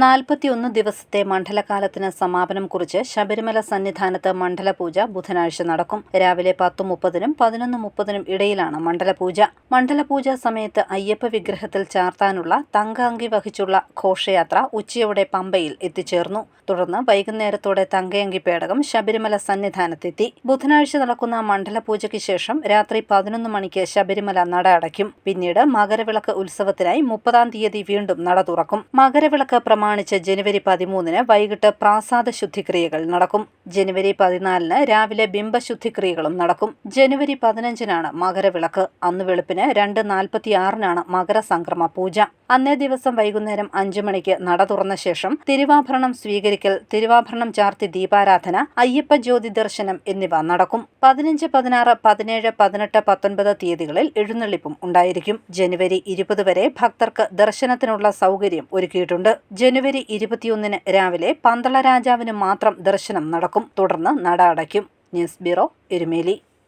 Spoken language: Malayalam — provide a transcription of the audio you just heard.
41 ദിവസത്തെ മണ്ഡലകാലത്തിന് സമാപനം കുറിച്ച് ശബരിമല സന്നിധാനത്ത് മണ്ഡലപൂജ ബുധനാഴ്ച നടക്കും. രാവിലെ 10:30-നും 11:30-നും ഇടയിലാണ് മണ്ഡലപൂജ. മണ്ഡലപൂജ സമയത്ത് അയ്യപ്പ വിഗ്രഹത്തിൽ ചാർത്താനുള്ള തങ്കഅങ്കി വഹിച്ചുള്ള ഘോഷയാത്ര ഉച്ചയോടെ പമ്പയിൽ എത്തിച്ചേർന്നു. തുടർന്ന് വൈകുന്നേരത്തോടെ തങ്കയങ്കി പേടകം ശബരിമല സന്നിധാനത്തെത്തി. ബുധനാഴ്ച നടക്കുന്ന മണ്ഡലപൂജയ്ക്ക് ശേഷം രാത്രി 11 മണിക്ക് ശബരിമല നട അടയ്ക്കും. പിന്നീട് മകരവിളക്ക് ഉത്സവത്തിനായി 30-ാം തീയതി വീണ്ടും നട തുറക്കും. മകരവിളക്ക് പ്രമാണിച്ച് ജനുവരി 13-ന് വൈകിട്ട് പ്രാസാദ ശുദ്ധിക്രിയകൾ നടക്കും. ജനുവരി 14-ന് രാവിലെ ബിംബശുദ്ധിക്രിയകളും നടക്കും. ജനുവരി 15-നാണ് മകരവിളക്ക്. അന്ന് വെളുപ്പിന് 2:46-നാണ് മകരസംക്രമ പൂജ. അന്നേ ദിവസം വൈകുന്നേരം 5 മണിക്ക് നട തുറന്ന ശേഷം തിരുവാഭരണം സ്വീകരിക്കൽ, തിരുവാഭരണം ചാർത്തി ദീപാരാധന, അയ്യപ്പ ജ്യോതി ദർശനം എന്നിവ നടക്കും. 15, 16, 17, 18, 19 തീയതികളിൽ എഴുന്നള്ളിപ്പും ഉണ്ടായിരിക്കും. ജനുവരി 20 വരെ ഭക്തർക്ക് ദർശനത്തിനുള്ള സൗകര്യം ഒരുക്കിയിട്ടുണ്ട്. ജനുവരി 21-ന് രാവിലെ പന്തള രാജാവിന് മാത്രം ദർശനം നടക്കും. തുടർന്ന് നട അടയ്ക്കും. News bureau, Erumeli.